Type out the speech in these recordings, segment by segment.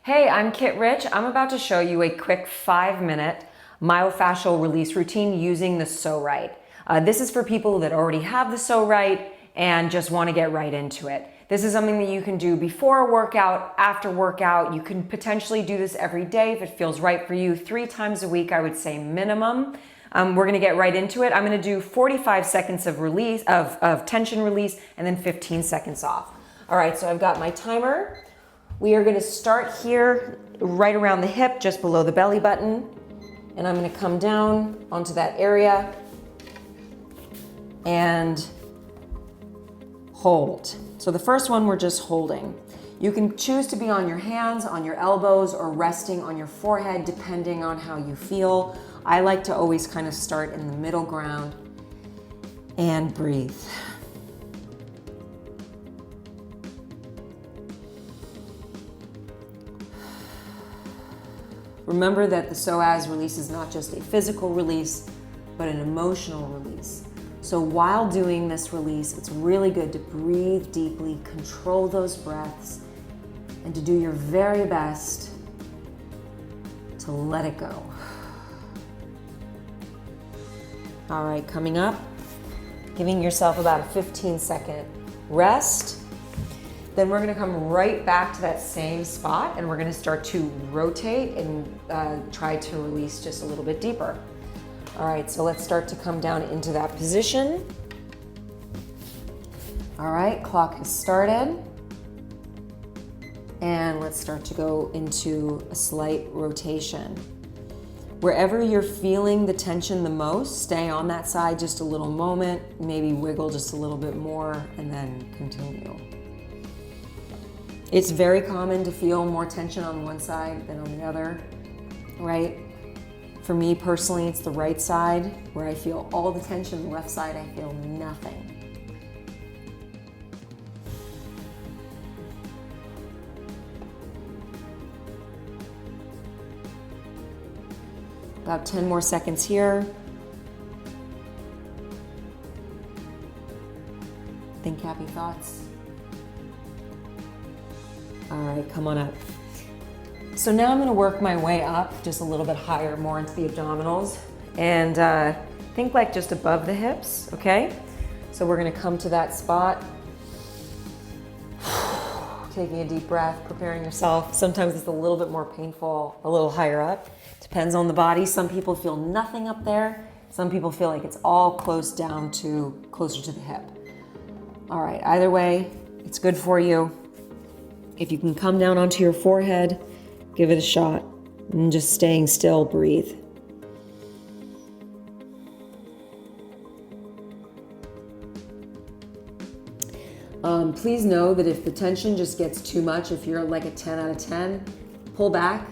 Hey, I'm Kit Rich. I'm about to show you a quick 5-minute myofascial release routine using the Pso-Rite. This is for people that already have the Pso-Rite and just want to get right into it. This is something that you can do before a workout, after workout. You can potentially do this every day if it feels right for you. 3 times a week, I would say minimum. We're going to get right into it. I'm going to do 45 seconds of release, of tension release, and then 15 seconds off. All right, so I've got my timer. We are going to start here right around the hip, just below the belly button. And I'm going to come down onto that area and hold. So the first one, we're just holding. You can choose to be on your hands, on your elbows, or resting on your forehead, depending on how you feel. I like to always kind of start in the middle ground and breathe. Remember that the psoas release is not just a physical release, but an emotional release. So while doing this release, it's really good to breathe deeply, control those breaths, and to do your very best to let it go. All right, coming up, giving yourself about a 15-second rest. Then we're gonna come right back to that same spot and we're gonna start to rotate and try to release just a little bit deeper. All right, so let's start to come down into that position. All right, clock has started. And let's start to go into a slight rotation. Wherever you're feeling the tension the most, stay on that side just a little moment, maybe wiggle just a little bit more, and then continue. It's very common to feel more tension on one side than on the other, right? For me personally, it's the right side where I feel all the tension. The left side, I feel nothing. About 10 more seconds here. Think happy thoughts. All right, come on up. So now I'm gonna work my way up just a little bit higher, more into the abdominals. And think like just above the hips, okay? So we're gonna come to that spot. Taking a deep breath, preparing yourself. Sometimes it's a little bit more painful, a little higher up. Depends on the body. Some people feel nothing up there. Some people feel like it's all close down to, closer to the hip. All right, either way, it's good for you. If you can come down onto your forehead, give it a shot. And just staying still, breathe. Please know that if the tension just gets too much, if you're like a 10 out of 10, pull back,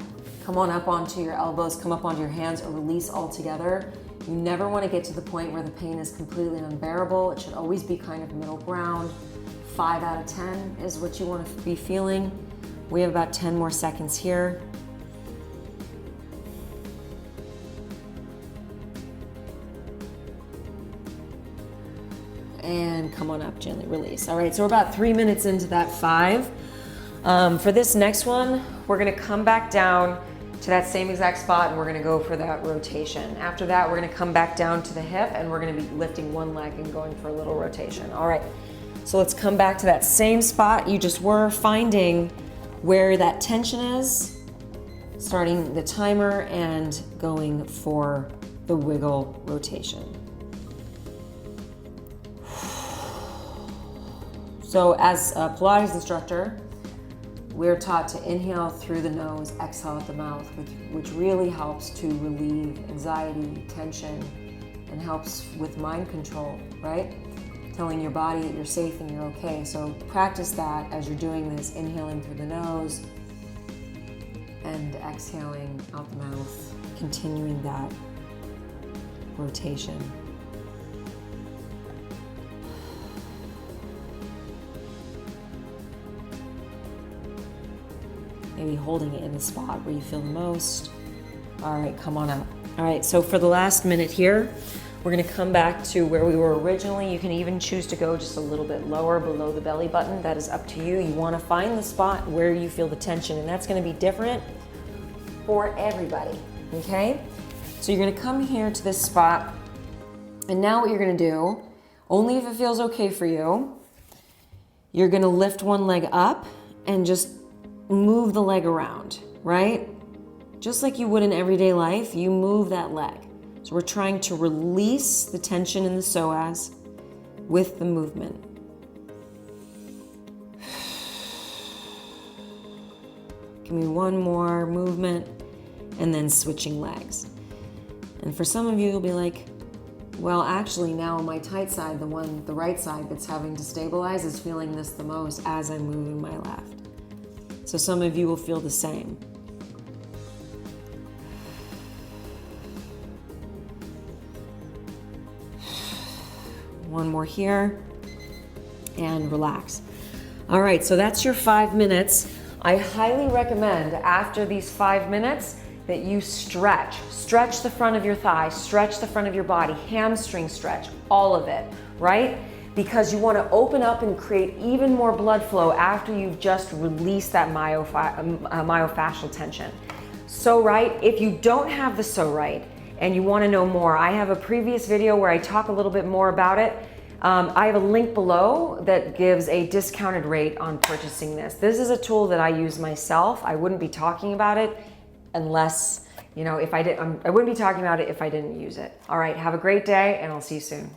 come on up onto your elbows, come up onto your hands, or release altogether. You never want to get to the point where the pain is completely unbearable. It should always be kind of middle ground. 5 out of 10 is what you want to be feeling. We have about 10 more seconds here. And come on up, gently release. All right, so we're about 3 minutes into that 5. For this next one, we're gonna come back down to that same exact spot and we're gonna go for that rotation. After that, we're gonna come back down to the hip and we're gonna be lifting one leg and going for a little rotation. All right, so let's come back to that same spot you just were, finding where that tension is, starting the timer and going for the wiggle rotation. So as a Pilates instructor, we're taught to inhale through the nose, exhale out the mouth, which really helps to relieve anxiety, tension, and helps with mind control, right? Telling your body that you're safe and you're okay. So practice that as you're doing this, inhaling through the nose and exhaling out the mouth, continuing that rotation. Maybe holding it in the spot where you feel the most. All right, come on up. All right, so for the last minute here, We're gonna come back to where we were originally. You can even choose to go just a little bit lower below the belly button. That is up to you. You wanna find the spot where you feel the tension, and that's gonna be different for everybody, okay? So you're gonna come here to this spot, and now what you're gonna do, only if it feels okay for you, you're gonna lift one leg up and just move the leg around, right? Just like you would in everyday life, you move that leg. So we're trying to release the tension in the psoas with the movement. Give me one more movement and then switching legs. And for some of you, you'll be like, well, actually now on my tight side, the right side that's having to stabilize is feeling this the most as I'm moving my left. So some of you will feel the same. One more here, and relax. All right, so that's your 5 minutes. I highly recommend after these 5 minutes that you stretch. Stretch the front of your thigh, stretch the front of your body, hamstring stretch, all of it, right? Because you want to open up and create even more blood flow after you've just released that myofascial tension. So right, if you don't have the Pso-Rite, and you want to know more, I have a previous video where I talk a little bit more about it. I have a link below that gives a discounted rate on purchasing this. This is a tool that I use myself. I wouldn't be talking about it unless, I wouldn't be talking about it if I didn't use it. All right, have a great day, and I'll see you soon.